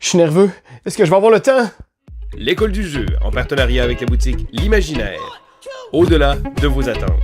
Je suis nerveux. Est-ce que je vais avoir le temps? L'école du jeu, en partenariat avec la boutique L'Imaginaire. Au-delà de vos attentes.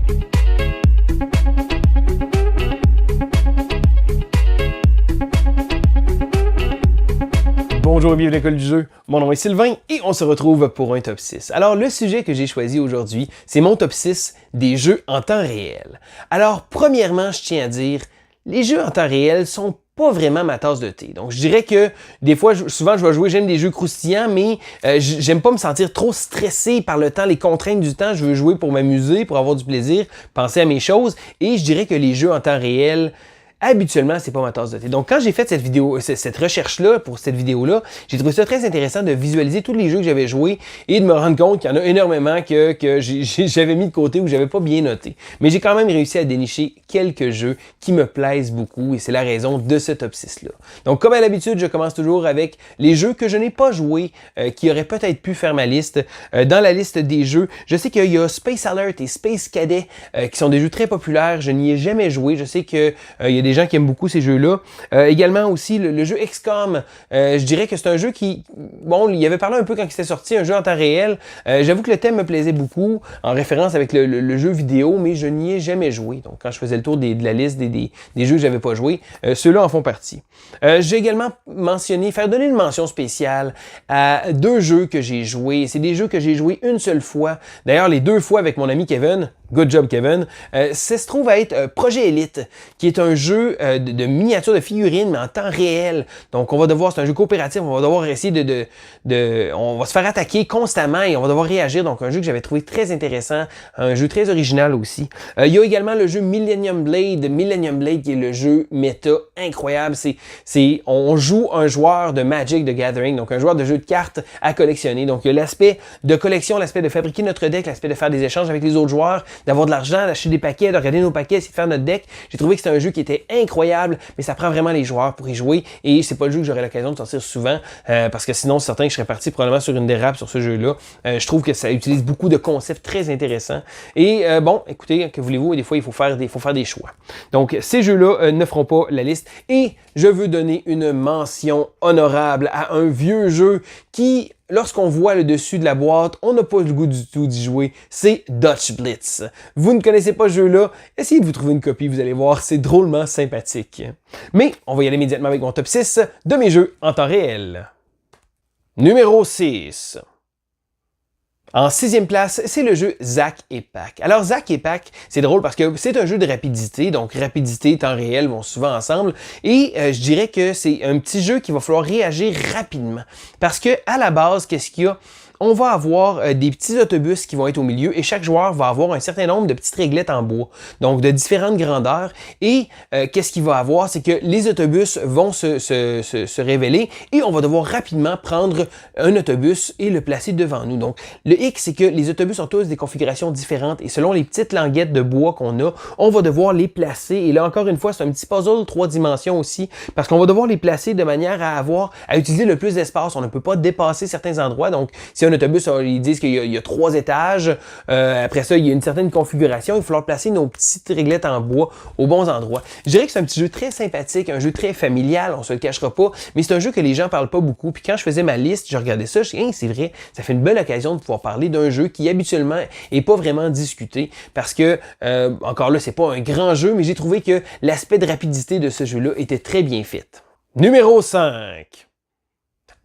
Bonjour et bienvenue à l'École du jeu. Mon nom est Sylvain et on se retrouve pour un top 6. Alors, le sujet que j'ai choisi aujourd'hui, c'est mon top 6 des jeux en temps réel. Alors, premièrement, je tiens à dire, les jeux en temps réel sont pas vraiment ma tasse de thé. Donc, je dirais que des fois, souvent, je vais jouer, j'aime des jeux croustillants, mais j'aime pas me sentir trop stressé par le temps, les contraintes du temps. Je veux jouer pour m'amuser, pour avoir du plaisir, penser à mes choses. Et je dirais que les jeux en temps réel, habituellement, c'est pas ma tasse de thé. Donc, quand j'ai fait cette recherche-là, pour cette vidéo-là, j'ai trouvé ça très intéressant de visualiser tous les jeux que j'avais joués et de me rendre compte qu'il y en a énormément que j'avais mis de côté ou que j'avais pas bien noté. Mais j'ai quand même réussi à dénicher quelques jeux qui me plaisent beaucoup et c'est la raison de ce top 6-là. Donc, comme à l'habitude, je commence toujours avec les jeux que je n'ai pas joués, qui auraient peut-être pu faire ma liste. Dans la liste des jeux, je sais qu'il y a Space Alert et Space Cadet, qui sont des jeux très populaires. Je n'y ai jamais joué. Je sais qu'il y a des gens qui aiment beaucoup ces jeux-là. Également aussi le jeu XCOM. Je dirais que c'est un jeu qui, bon, il y avait parlé un peu quand il était sorti, un jeu en temps réel. J'avoue que le thème me plaisait beaucoup, en référence avec le jeu vidéo, mais je n'y ai jamais joué. Donc quand je faisais le tour de la liste des jeux que j'avais pas joués, ceux-là en font partie. J'ai également mentionné, donner une mention spéciale à deux jeux que j'ai joués. C'est des jeux que j'ai joués une seule fois. D'ailleurs, les deux fois avec mon ami Kevin. Good job, Kevin. Ça se trouve à être Projet Elite, qui est un jeu de miniature de figurines, mais en temps réel. Donc, on va devoir, c'est un jeu coopératif, on va devoir essayer on va se faire attaquer constamment et on va devoir réagir. Donc, un jeu que j'avais trouvé très intéressant, un jeu très original aussi. Il y a également le jeu Millennium Blade qui est le jeu méta incroyable. On joue un joueur de Magic the Gathering, donc un joueur de jeu de cartes à collectionner. Donc, il y a l'aspect de collection, l'aspect de fabriquer notre deck, l'aspect de faire des échanges avec les autres joueurs, d'avoir de l'argent, d'acheter des paquets, de regarder nos paquets, essayer de faire notre deck. J'ai trouvé que c'était un jeu qui était incroyable, mais ça prend vraiment les joueurs pour y jouer et c'est pas le jeu que j'aurais l'occasion de sortir souvent parce que sinon c'est certain que je serais parti probablement sur une dérape sur ce jeu-là. Je trouve que ça utilise beaucoup de concepts très intéressants et bon, écoutez, que voulez-vous, des fois il faut faire des choix. Donc ces jeux-là ne feront pas la liste et je veux donner une mention honorable à un vieux jeu qui, lorsqu'on voit le dessus de la boîte, on n'a pas le goût du tout d'y jouer. C'est Dutch Blitz. Vous ne connaissez pas ce jeu-là? Essayez de vous trouver une copie, vous allez voir, c'est drôlement sympathique. Mais on va y aller immédiatement avec mon top 6 de mes jeux en temps réel. Numéro 6. En 6e place, c'est le jeu Zack et Pack. Alors, Zack et Pack, c'est drôle parce que c'est un jeu de rapidité, donc rapidité et temps réel vont souvent ensemble. Et je dirais que c'est un petit jeu qu'il va falloir réagir rapidement. Parce que à la base, qu'est-ce qu'il y a? On va avoir des petits autobus qui vont être au milieu et chaque joueur va avoir un certain nombre de petites réglettes en bois, donc de différentes grandeurs. Et qu'est-ce qu'il va avoir? C'est que les autobus vont se révéler et on va devoir rapidement prendre un autobus et le placer devant nous. Donc, le hic, c'est que les autobus ont tous des configurations différentes et selon les petites languettes de bois qu'on a, on va devoir les placer. Et là, encore une fois, c'est un petit puzzle 3 dimensions aussi parce qu'on va devoir les placer de manière à utiliser le plus d'espace. On ne peut pas dépasser certains endroits. Donc, si un autobus, ils disent qu'il y a 3 étages. Après ça, il y a une certaine configuration. Il va falloir placer nos petites réglettes en bois aux bons endroits. Je dirais que c'est un petit jeu très sympathique, un jeu très familial, on se le cachera pas, mais c'est un jeu que les gens parlent pas beaucoup. Puis quand je faisais ma liste, je regardais ça, je dis, hey, c'est vrai, ça fait une belle occasion de pouvoir parler d'un jeu qui habituellement est pas vraiment discuté parce que, encore là, c'est pas un grand jeu, mais j'ai trouvé que l'aspect de rapidité de ce jeu-là était très bien fait. Numéro 5.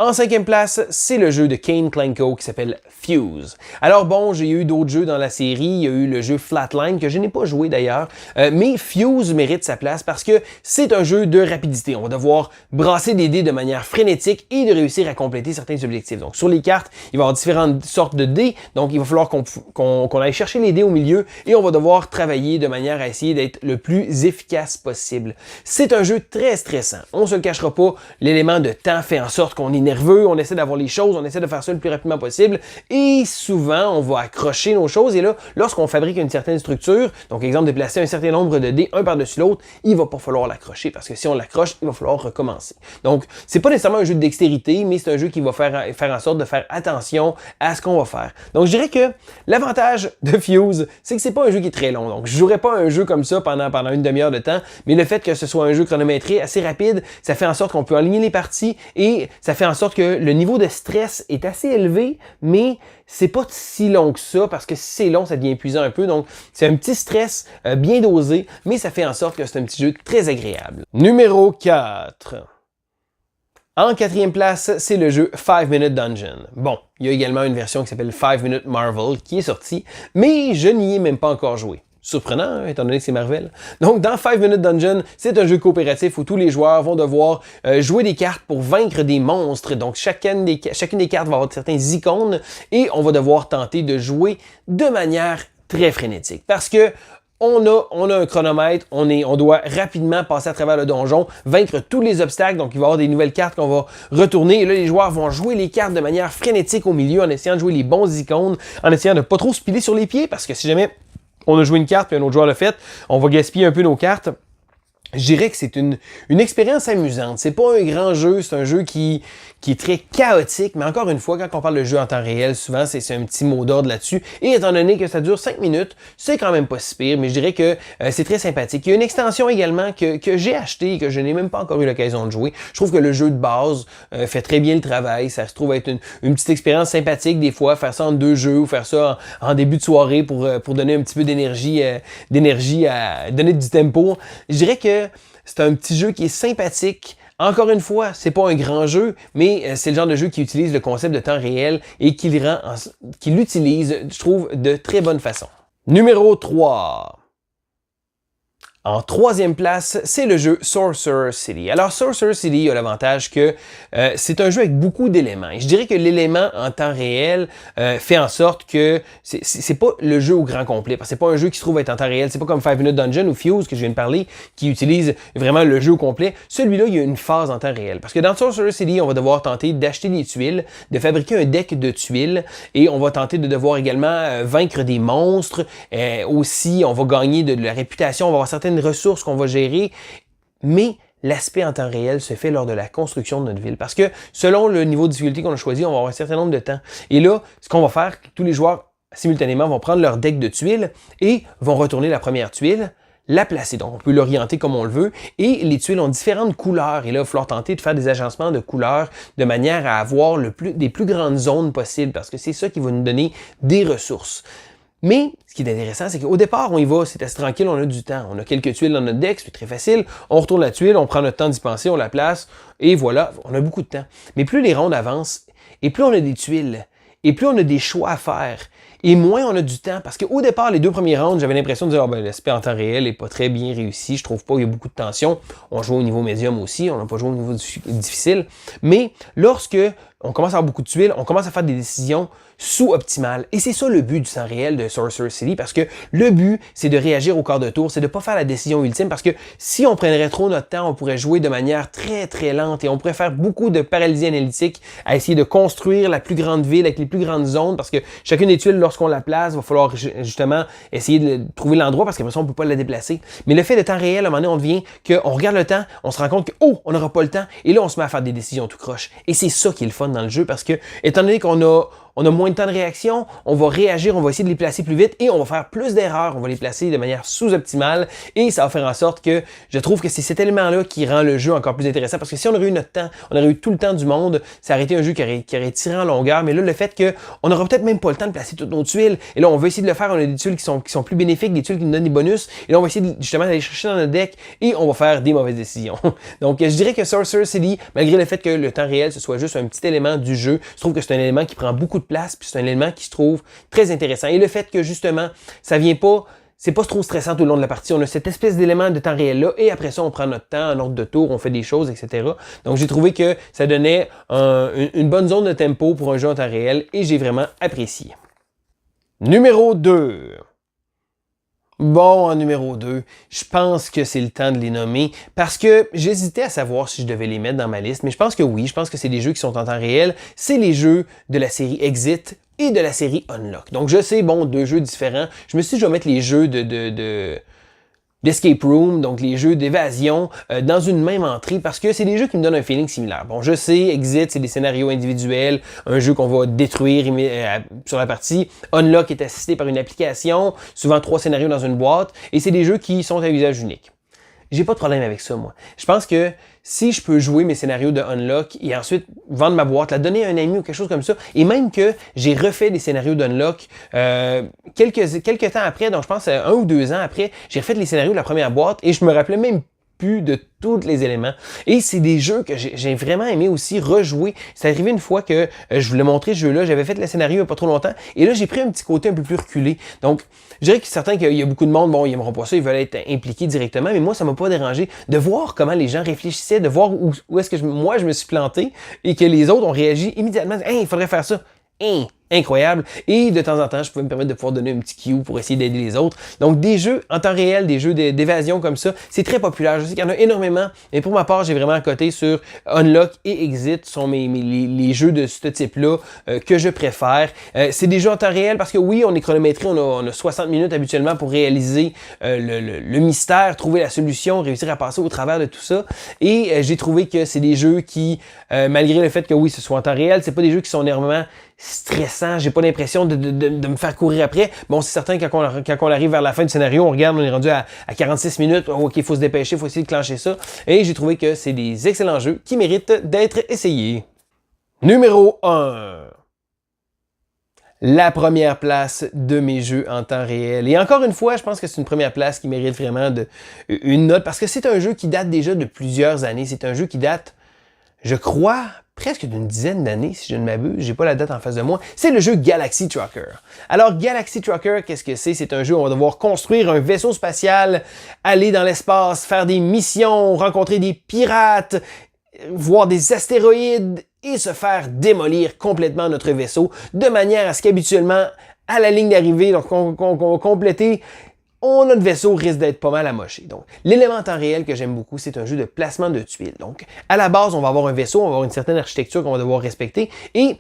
En 5e place, c'est le jeu de Kane Clanko qui s'appelle Fuse. Alors bon, j'ai eu d'autres jeux dans la série, il y a eu le jeu Flatline que je n'ai pas joué d'ailleurs, mais Fuse mérite sa place parce que c'est un jeu de rapidité. On va devoir brasser des dés de manière frénétique et de réussir à compléter certains objectifs. Donc sur les cartes, il va y avoir différentes sortes de dés, donc il va falloir qu'on aille chercher les dés au milieu et on va devoir travailler de manière à essayer d'être le plus efficace possible. C'est un jeu très stressant, on se le cachera pas, l'élément de temps fait en sorte qu'on est nerveux, on essaie d'avoir les choses, on essaie de faire ça le plus rapidement possible et souvent on va accrocher nos choses et là, lorsqu'on fabrique une certaine structure, donc exemple de placer un certain nombre de dés un par-dessus l'autre, il va pas falloir l'accrocher parce que si on l'accroche, il va falloir recommencer. Donc, c'est pas nécessairement un jeu de dextérité, mais c'est un jeu qui va faire en sorte de faire attention à ce qu'on va faire. Donc, je dirais que l'avantage de Fuse, c'est que c'est pas un jeu qui est très long. Donc, je jouerais pas un jeu comme ça pendant une demi-heure de temps, mais le fait que ce soit un jeu chronométré assez rapide, ça fait en sorte qu'on peut aligner les parties et ça fait en sorte sorte que le niveau de stress est assez élevé, mais c'est pas si long que ça, parce que si c'est long, ça devient épuisant un peu. Donc, c'est un petit stress bien dosé, mais ça fait en sorte que c'est un petit jeu très agréable. Numéro 4. En quatrième place, c'est le jeu 5 Minute Dungeon. Bon, il y a également une version qui s'appelle 5 Minute Marvel qui est sortie, mais je n'y ai même pas encore joué. Surprenant, hein, étant donné que c'est Marvel. Donc, dans 5 Minute Dungeon, c'est un jeu coopératif où tous les joueurs vont devoir jouer des cartes pour vaincre des monstres. Donc, chacune des cartes va avoir certains icônes et on va devoir tenter de jouer de manière très frénétique. Parce que on a un chronomètre, on doit rapidement passer à travers le donjon, vaincre tous les obstacles, donc il va y avoir des nouvelles cartes qu'on va retourner, et là les joueurs vont jouer les cartes de manière frénétique au milieu, en essayant de jouer les bons icônes, en essayant de pas trop se piler sur les pieds, parce que si jamais on a joué une carte puis un autre joueur l'a fait, on va gaspiller un peu nos cartes. Je dirais que c'est une expérience amusante. C'est pas un grand jeu, c'est un jeu qui est très chaotique, mais encore une fois, quand on parle de jeu en temps réel, souvent c'est un petit mot d'ordre là-dessus. Et étant donné que ça dure 5 minutes, c'est quand même pas si pire, mais je dirais que c'est très sympathique. Il y a une extension également que j'ai achetée et que je n'ai même pas encore eu l'occasion de jouer. Je trouve que le jeu de base fait très bien le travail. Ça se trouve être une petite expérience sympathique des fois, faire ça en 2 jeux ou faire ça en début de soirée pour donner un petit peu d'énergie, donner du tempo. Je dirais que c'est un petit jeu qui est sympathique. Encore une fois, c'est pas un grand jeu, mais c'est le genre de jeu qui utilise le concept de temps réel et qui l'utilise, je trouve, de très bonne façon. Numéro 3. En troisième place, c'est le jeu Sorcerer City. Alors, Sorcerer City a l'avantage que c'est un jeu avec beaucoup d'éléments. Et je dirais que l'élément en temps réel fait en sorte que c'est pas le jeu au grand complet, parce que c'est pas un jeu qui se trouve être en temps réel. C'est pas comme 5 Minute Dungeon ou Fuse, que je viens de parler, qui utilise vraiment le jeu au complet. Celui-là, il y a une phase en temps réel. Parce que dans Sorcerer City, on va devoir tenter d'acheter des tuiles, de fabriquer un deck de tuiles, et on va tenter de devoir également vaincre des monstres. Aussi, on va gagner de la réputation, on va avoir certaines ressources qu'on va gérer, mais l'aspect en temps réel se fait lors de la construction de notre ville. Parce que selon le niveau de difficulté qu'on a choisi, on va avoir un certain nombre de temps. Et là, ce qu'on va faire, tous les joueurs simultanément vont prendre leur deck de tuiles et vont retourner la première tuile, la placer. Donc, on peut l'orienter comme on le veut. Et les tuiles ont différentes couleurs. Et là, il va falloir tenter de faire des agencements de couleurs de manière à avoir des plus grandes zones possibles, parce que c'est ça qui va nous donner des ressources. Mais ce qui est intéressant, c'est qu'au départ, on y va, c'est assez tranquille, on a du temps. On a quelques tuiles dans notre deck, c'est très facile. On retourne la tuile, on prend notre temps d'y penser, on la place, et voilà, on a beaucoup de temps. Mais plus les rondes avancent, et plus on a des tuiles, et plus on a des choix à faire, et moins on a du temps. Parce qu'au départ, les 2 premiers rounds, j'avais l'impression de dire l'aspect en temps réel n'est pas très bien réussi, je trouve pas, il y a beaucoup de tension. On joue au niveau médium aussi, on n'a pas joué au niveau difficile. Mais lorsque on commence à avoir beaucoup de tuiles, on commence à faire des décisions sous-optimales. Et c'est ça le but du temps réel de Sorcerer City, parce que le but, c'est de réagir au quart de tour, c'est de pas faire la décision ultime, parce que si on prendrait trop notre temps, on pourrait jouer de manière très très lente et on pourrait faire beaucoup de paralysie analytique à essayer de construire la plus grande ville avec les plus grandes zones, parce que chacune des tuiles, lorsqu'on la place, il va falloir justement essayer de trouver l'endroit, parce qu'après ça, on peut pas la déplacer. Mais le fait de temps réel, à un moment donné, on devient qu'on regarde le temps, on se rend compte que, oh, on n'aura pas le temps, et là, on se met à faire des décisions tout croche. Et c'est ça qui est le fun dans le jeu, parce que, étant donné qu'on a moins de temps de réaction, on va réagir, on va essayer de les placer plus vite et on va faire plus d'erreurs, on va les placer de manière sous-optimale et ça va faire en sorte que je trouve que c'est cet élément-là qui rend le jeu encore plus intéressant, parce que si on aurait eu notre temps, on aurait eu tout le temps du monde, ça aurait été un jeu qui aurait tiré en longueur, mais là, le fait qu'on n'aura peut-être même pas le temps de placer toutes nos tuiles, et là, on va essayer de le faire, on a des tuiles qui sont plus bénéfiques, des tuiles qui nous donnent des bonus, et là, on va essayer justement d'aller chercher dans notre deck et on va faire des mauvaises décisions. Donc, je dirais que Sorcerer City, malgré le fait que le temps réel, ce soit juste un petit élément du jeu, je trouve que c'est un élément qui prend beaucoup de place, puis c'est un élément qui se trouve très intéressant. Et le fait que justement, ça vient pas, c'est pas trop stressant tout le long de la partie. On a cette espèce d'élément de temps réel-là, et après ça, on prend notre temps, en ordre de tour, on fait des choses, etc. Donc, j'ai trouvé que ça donnait une bonne zone de tempo pour un jeu en temps réel, et j'ai vraiment apprécié. Numéro 2. Bon, en numéro 2, je pense que c'est le temps de les nommer, parce que j'hésitais à savoir si je devais les mettre dans ma liste, mais je pense que oui, je pense que c'est des jeux qui sont en temps réel. C'est les jeux de la série Exit et de la série Unlock. Donc je sais, bon, 2 jeux différents. Je me suis dit, je vais mettre les jeux d'escape room, donc les jeux d'évasion, dans une même entrée, parce que c'est des jeux qui me donnent un feeling similaire. Bon, je sais, Exit, c'est des scénarios individuels, un jeu qu'on va détruire sur la partie. Unlock est assisté par une application, souvent 3 scénarios dans une boîte, et c'est des jeux qui sont à usage unique. j'ai pas de problème avec ça, moi. Je pense que si je peux jouer mes scénarios de Unlock et ensuite vendre ma boîte, la donner à un ami ou quelque chose comme ça, et même que j'ai refait des scénarios d'Unlock quelques temps après, donc je pense 1 ou 2 ans après, j'ai refait les scénarios de la première boîte et je me rappelais même plus de tous les éléments. Et c'est des jeux que j'ai vraiment aimé aussi rejouer. C'est arrivé une fois que je voulais montrer ce jeu-là, j'avais fait le scénario il n'y a pas trop longtemps, et là j'ai pris un petit côté un peu plus reculé. Donc, je dirais que certains qu'il y a beaucoup de monde, bon, ils n'aimeront pas ça, ils veulent être impliqués directement, mais moi, ça m'a pas dérangé de voir comment les gens réfléchissaient, de voir où est-ce que moi je me suis planté et que les autres ont réagi immédiatement. Hey, il faudrait faire ça. Hey, incroyable. Et de temps en temps, je pouvais me permettre de pouvoir donner un petit cue pour essayer d'aider les autres. Donc, des jeux en temps réel, des jeux d'évasion comme ça, c'est très populaire. Je sais qu'il y en a énormément, mais pour ma part, j'ai vraiment à côté sur Unlock et Exit sont les jeux de ce type-là que je préfère. C'est des jeux en temps réel parce que oui, on est chronométré, on a 60 minutes habituellement pour réaliser le mystère, trouver la solution, réussir à passer au travers de tout ça. Et j'ai trouvé que c'est des jeux qui, malgré le fait que oui, ce soit en temps réel, c'est pas des jeux qui sont énormément stressant, j'ai pas l'impression de me faire courir après. Bon, c'est certain quand on arrive vers la fin du scénario, on regarde, on est rendu à 46 minutes, ok, il faut se dépêcher, il faut essayer de clencher ça. Et j'ai trouvé que c'est des excellents jeux qui méritent d'être essayés. Numéro 1. La première place de mes jeux en temps réel. Et encore une fois, je pense que c'est une première place qui mérite vraiment une note parce que c'est un jeu qui date déjà de plusieurs années. C'est un jeu qui date, je crois, presque d'une dizaine d'années, si je ne m'abuse. J'ai pas la date en face de moi. C'est le jeu Galaxy Trucker. Alors, Galaxy Trucker, qu'est-ce que c'est? C'est un jeu où on va devoir construire un vaisseau spatial, aller dans l'espace, faire des missions, rencontrer des pirates, voir des astéroïdes et se faire démolir complètement notre vaisseau de manière à ce qu'habituellement, à la ligne d'arrivée, donc qu'on compléter, notre vaisseau risque d'être pas mal amoché. Donc, l'élément en temps réel que j'aime beaucoup, c'est un jeu de placement de tuiles. Donc, à la base, on va avoir un vaisseau, on va avoir une certaine architecture qu'on va devoir respecter et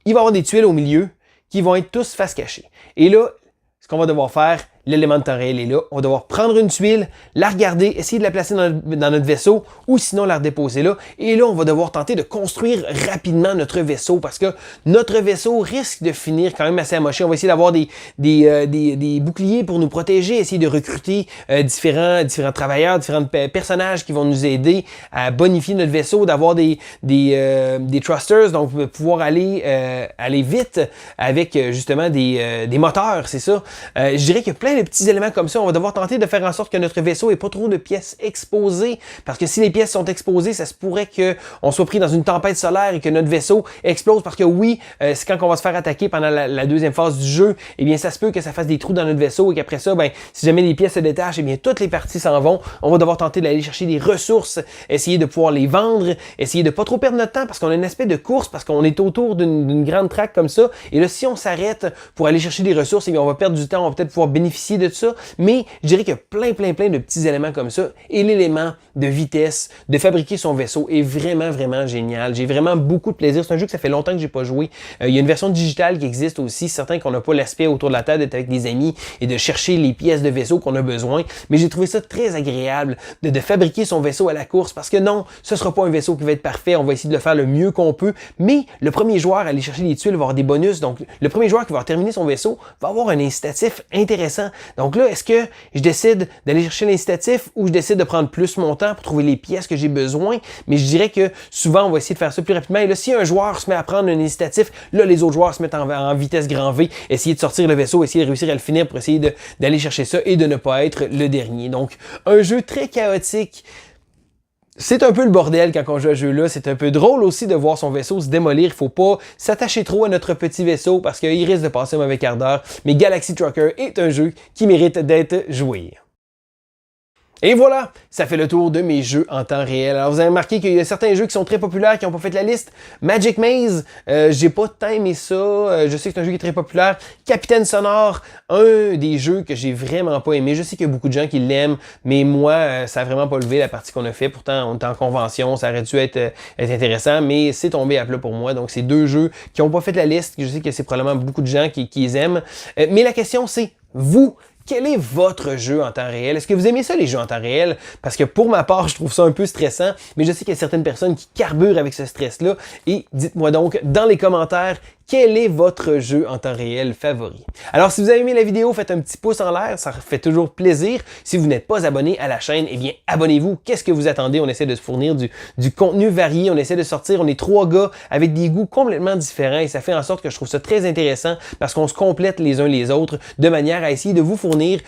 il va y avoir des tuiles au milieu qui vont être tous face cachée. Et là, ce qu'on va devoir faire, l'élément de temps réel est là. On va devoir prendre une tuile, la regarder, essayer de la placer dans notre vaisseau ou sinon la redéposer là. Et là, on va devoir tenter de construire rapidement notre vaisseau parce que notre vaisseau risque de finir quand même assez amoché. On va essayer d'avoir des boucliers pour nous protéger, essayer de recruter différents travailleurs, différents personnages qui vont nous aider à bonifier notre vaisseau, d'avoir des thrusters, donc pouvoir aller vite avec justement des moteurs, c'est ça. Je dirais qu'il y a plein de petits éléments comme ça. On va devoir tenter de faire en sorte que notre vaisseau ait pas trop de pièces exposées, parce que si les pièces sont exposées, ça se pourrait qu'on soit pris dans une tempête solaire et que notre vaisseau explose, parce que oui, c'est quand on va se faire attaquer pendant la deuxième phase du jeu, eh bien ça se peut que ça fasse des trous dans notre vaisseau et qu'après ça, ben si jamais les pièces se détachent, eh bien toutes les parties s'en vont. On va devoir tenter d'aller chercher des ressources, essayer de pouvoir les vendre, essayer de pas trop perdre notre temps, parce qu'on a un aspect de course, parce qu'on est autour d'une grande track comme ça, et là si on s'arrête pour aller chercher des ressources, eh bien on va perdre du temps, on va peut-être pouvoir bénéficier de ça, mais je dirais qu'il y a plein de petits éléments comme ça, et l'élément de vitesse, de fabriquer son vaisseau est vraiment génial. J'ai vraiment beaucoup de plaisir. C'est un jeu que ça fait longtemps que j'ai pas joué. Il y a une version digitale qui existe aussi, certains qu'on n'a pas l'aspect autour de la table d'être avec des amis et de chercher les pièces de vaisseau qu'on a besoin, mais j'ai trouvé ça très agréable de fabriquer son vaisseau à la course, parce que non, ce sera pas un vaisseau qui va être parfait, on va essayer de le faire le mieux qu'on peut, mais le premier joueur à aller chercher les tuiles va avoir des bonus, donc le premier joueur qui va terminer son vaisseau va avoir un incitatif intéressant. Donc là, est-ce que je décide d'aller chercher l'incitatif ou je décide de prendre plus mon temps pour trouver les pièces que j'ai besoin? Mais je dirais que souvent, on va essayer de faire ça plus rapidement. Et là, si un joueur se met à prendre un incitatif, là, les autres joueurs se mettent en vitesse grand V, essayer de sortir le vaisseau, essayer de réussir à le finir pour essayer d'aller chercher ça et de ne pas être le dernier. Donc, un jeu très chaotique. C'est un peu le bordel quand on joue à ce jeu-là. C'est un peu drôle aussi de voir son vaisseau se démolir. Il faut pas s'attacher trop à notre petit vaisseau parce qu'il risque de passer un mauvais quart d'heure. Mais Galaxy Trucker est un jeu qui mérite d'être joué. Et voilà, ça fait le tour de mes jeux en temps réel. Alors vous avez remarqué qu'il y a certains jeux qui sont très populaires, qui n'ont pas fait la liste. Magic Maze, j'ai pas tant aimé ça. Je sais que c'est un jeu qui est très populaire. Capitaine Sonore, un des jeux que j'ai vraiment pas aimé. Je sais qu'il y a beaucoup de gens qui l'aiment, mais moi, ça a vraiment pas levé la partie qu'on a fait. Pourtant, on est en convention, ça aurait dû être intéressant, mais c'est tombé à plat pour moi. Donc c'est deux jeux qui n'ont pas fait la liste. Je sais que c'est probablement beaucoup de gens qui les aiment. Mais la question c'est, vous, quel est votre jeu en temps réel? Est-ce que vous aimez ça, les jeux en temps réel? Parce que pour ma part, je trouve ça un peu stressant, mais je sais qu'il y a certaines personnes qui carburent avec ce stress-là. Et dites-moi donc dans les commentaires, quel est votre jeu en temps réel favori? Alors, si vous avez aimé la vidéo, faites un petit pouce en l'air, ça fait toujours plaisir. Si vous n'êtes pas abonné à la chaîne, eh bien, abonnez-vous. Qu'est-ce que vous attendez? On essaie de se fournir du contenu varié, on essaie de sortir, on est 3 gars avec des goûts complètement différents et ça fait en sorte que je trouve ça très intéressant parce qu'on se complète les uns les autres de manière à essayer de vous fournir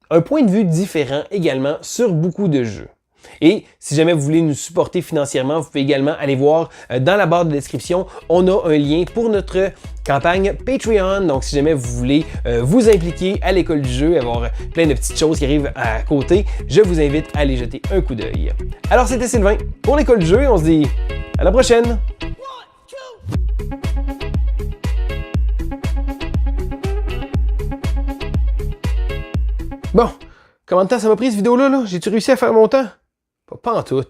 un point de vue différent également sur beaucoup de jeux. Et si jamais vous voulez nous supporter financièrement, vous pouvez également aller voir dans la barre de description, on a un lien pour notre campagne Patreon. Donc si jamais vous voulez vous impliquer à l'école du jeu, avoir plein de petites choses qui arrivent à côté, je vous invite à aller jeter un coup d'œil. Alors c'était Sylvain pour l'école du jeu et on se dit à la prochaine! Bon, combien de temps ça m'a pris cette vidéo-là? J'ai-tu réussi à faire mon temps? Pas en tout.